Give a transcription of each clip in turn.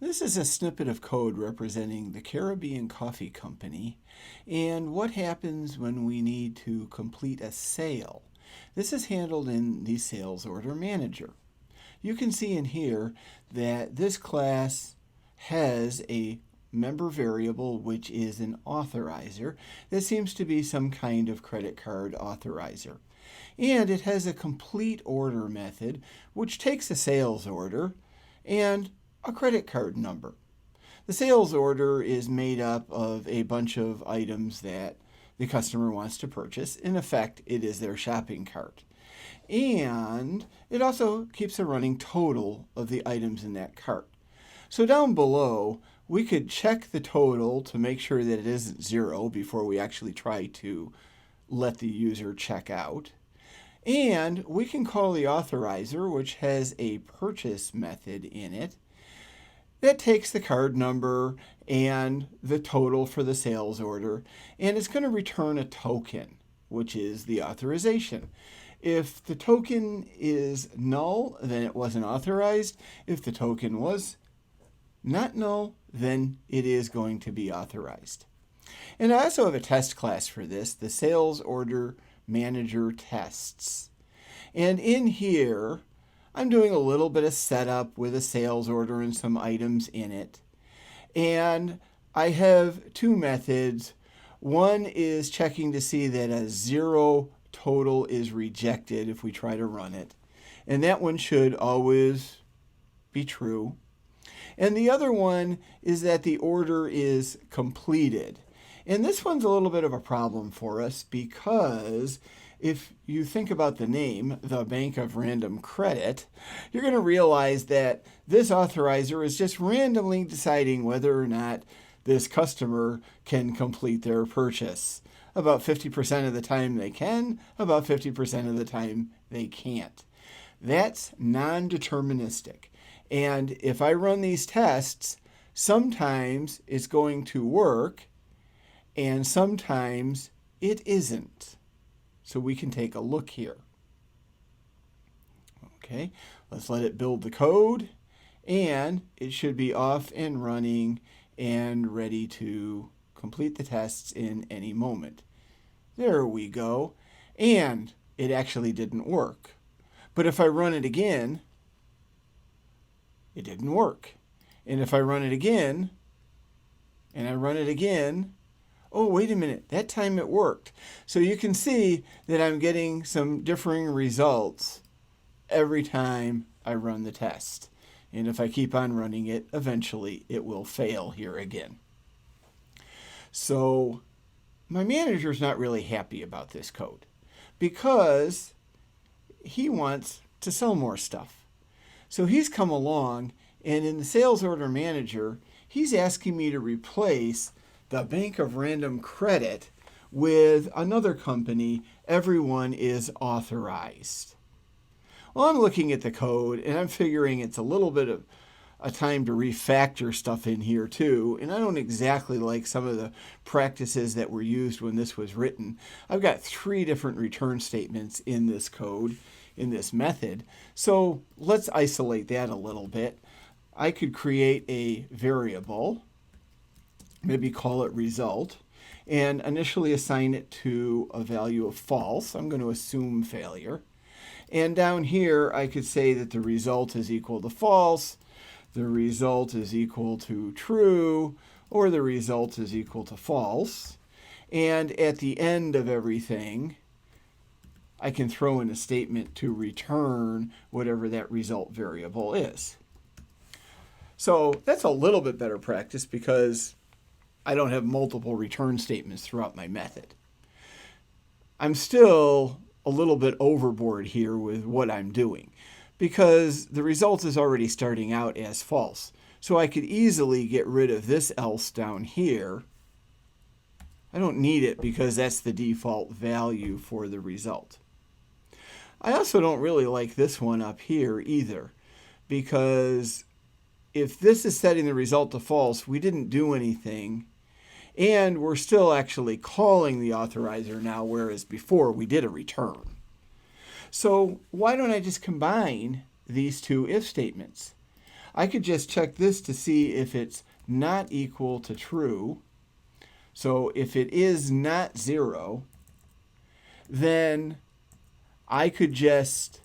This is a snippet of code representing the Caribbean Coffee Company and what happens when we need to complete a sale. This is handled in the Sales Order Manager. You can see in here that this class has a member variable which is an authorizer. That seems to be some kind of credit card authorizer. And it has a complete order method which takes a sales order and a credit card number. The sales order is made up of a bunch of items that the customer wants to purchase. In effect, it is their shopping cart. And it also keeps a running total of the items in that cart. So down below, we could check the total to make sure that it isn't zero before we actually try to let the user check out. And we can call the authorizer, which has a purchase method in it, that takes the card number and the total for the sales order, and it's going to return a token, which is the authorization. If the token is null, then it wasn't authorized. If the token was not null, then it is going to be authorized. And I also have a test class for this, the Sales Order Manager Tests. And in here, I'm doing a little bit of setup with a sales order and some items in it. And I have two methods. One is checking to see that a zero total is rejected if we try to run it. And that one should always be true. And the other one is that the order is completed. And this one's a little bit of a problem for us because if you think about the name, the Bank of Random Credit, you're going to realize that this authorizer is just randomly deciding whether or not this customer can complete their purchase. About 50% of the time they can, about 50% of the time they can't. That's non-deterministic. And if I run these tests, sometimes it's going to work and sometimes it isn't. So we can take a look here. Okay, let's let it build the code, and it should be off and running and ready to complete the tests in any moment. There we go. And it actually didn't work. But if I run it again, it didn't work. And if I run it again, and I run it again, oh, wait a minute, that time it worked. So you can see that I'm getting some differing results every time I run the test. And if I keep on running it, eventually it will fail here again. So my manager's not really happy about this code because he wants to sell more stuff. So he's come along, and in the Sales Order Manager, he's asking me to replace the Bank of Random Credit with another company. Everyone is authorized. Well, I'm looking at the code and I'm figuring it's a little bit of a time to refactor stuff in here too. And I don't exactly like some of the practices that were used when this was written. I've got 3 different return statements in this code, in this method. So let's isolate that a little bit. I could create a variable, maybe call it result, and initially assign it to a value of false. I'm going to assume failure. And down here, I could say that the result is equal to false, the result is equal to true, or the result is equal to false. And at the end of everything, I can throw in a statement to return whatever that result variable is. So that's a little bit better practice because I don't have multiple return statements throughout my method. I'm still a little bit overboard here with what I'm doing because the result is already starting out as false. So I could easily get rid of this else down here. I don't need it because that's the default value for the result. I also don't really like this one up here either because if this is setting the result to false, we didn't do anything. And we're still actually calling the authorizer now, whereas before we did a return. So why don't I just combine these two if statements? I could just check this to see if it's not equal to true. So if it is not 0, then I could just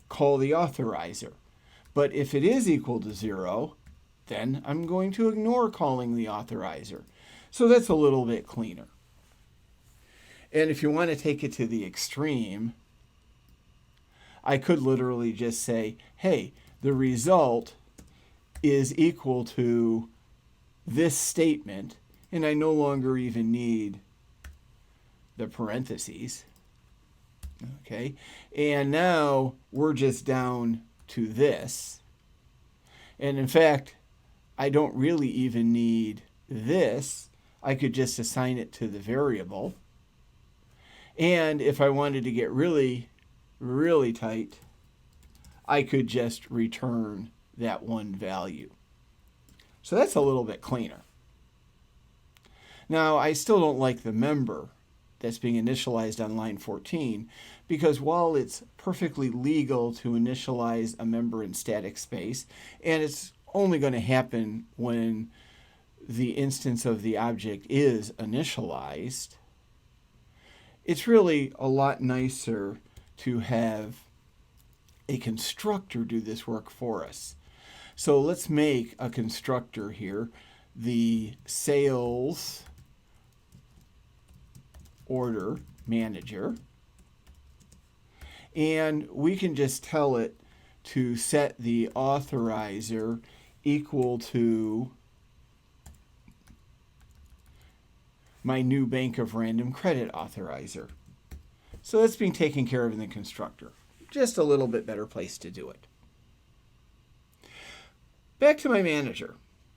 call the authorizer. But if it is equal to 0, then I'm going to ignore calling the authorizer. So that's a little bit cleaner. And if you want to take it to the extreme, I could literally just say, hey, the result is equal to this statement, and I no longer even need the parentheses. Okay, and now we're just down to this. And in fact, I don't really even need this. I could just assign it to the variable. And if I wanted to get really, really tight, I could just return that one value. So that's a little bit cleaner. Now, I still don't like the member that's being initialized on line 14, because while it's perfectly legal to initialize a member in static space, and it's only going to happen when the instance of the object is initialized, it's really a lot nicer to have a constructor do this work for us. So let's make a constructor here, the sales order manager, and we can just tell it to set the authorizer equal to my new bank of random credit authorizer. So that's being taken care of in the constructor. Just a little bit better place to do it. Back to my manager.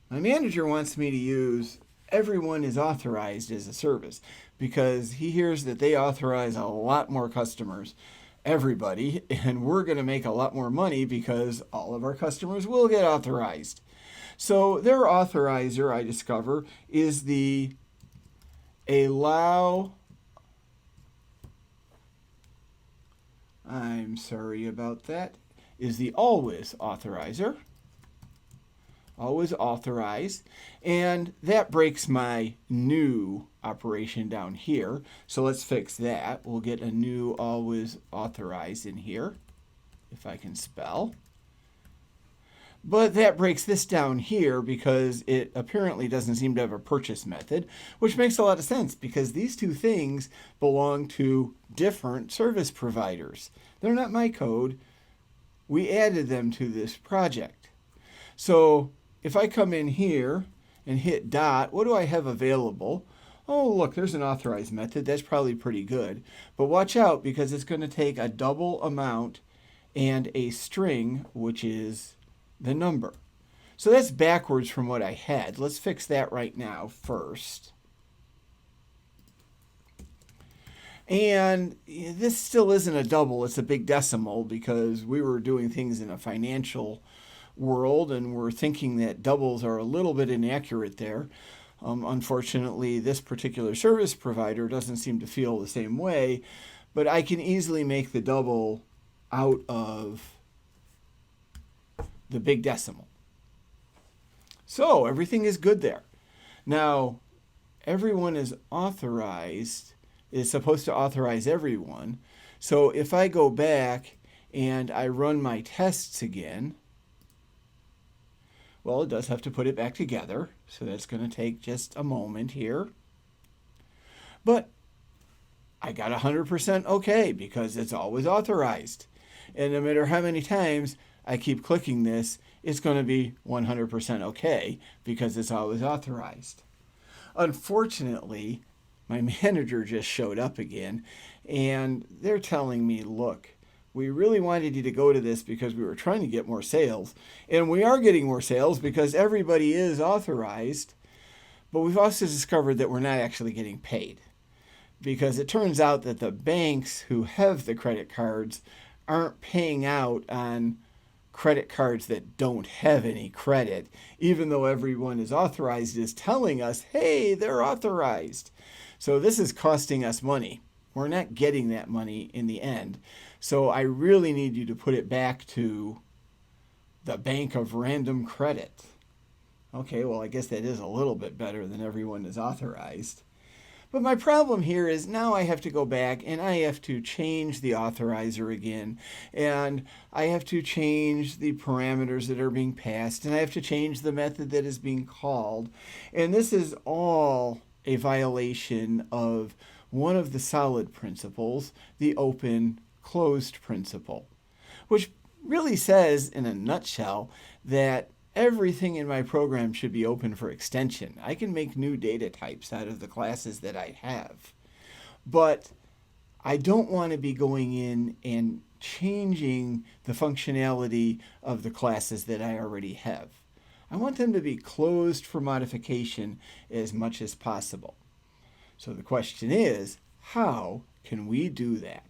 My manager wants me to use everyone is authorized as a service, because he hears that they authorize a lot more customers, everybody, and we're going to make a lot more money because all of our customers will get authorized. So their authorizer, I discover, is the allow, I'm sorry about that, is the always authorizer. Always authorize, and that breaks my new operation down here. So let's fix that. We'll get a new always authorized in here, if I can spell. But that breaks this down here because it apparently doesn't seem to have a purchase method, which makes a lot of sense because these two things belong to different service providers. They're not my code. We added them to this project. So if I come in here and hit dot, what do I have available? Oh, look, there's an authorized method. That's probably pretty good. But watch out, because it's going to take a double amount and a string, which is the number. So that's backwards from what I had. Let's fix that right now first. And this still isn't a double. It's a big decimal because we were doing things in a financial world, and we're thinking that doubles are a little bit inaccurate there. Unfortunately, this particular service provider doesn't seem to feel the same way, but I can easily make the double out of the big decimal. So everything is good there. Now, everyone is authorized, is supposed to authorize everyone. So if I go back and I run my tests again, well, it does have to put it back together, so that's going to take just a moment here. But I got 100% okay because it's always authorized. And no matter how many times I keep clicking this, it's going to be 100% okay because it's always authorized. Unfortunately, my manager just showed up again, and they're telling me, look, we really wanted you to go to this because we were trying to get more sales. And we are getting more sales because everybody is authorized. But we've also discovered that we're not actually getting paid. Because it turns out that the banks who have the credit cards aren't paying out on credit cards that don't have any credit, even though everyone is authorized is telling us, hey, they're authorized. So this is costing us money. We're not getting that money in the end. So I really need you to put it back to the bank of random credit. Okay, well, I guess that is a little bit better than everyone is authorized. But my problem here is now I have to go back and I have to change the authorizer again. And I have to change the parameters that are being passed. And I have to change the method that is being called. And this is all a violation of one of the solid principles, the open-closed principle, which really says in a nutshell that everything in my program should be open for extension. I can make new data types out of the classes that I have. But I don't want to be going in and changing the functionality of the classes that I already have. I want them to be closed for modification as much as possible. So the question is, how can we do that?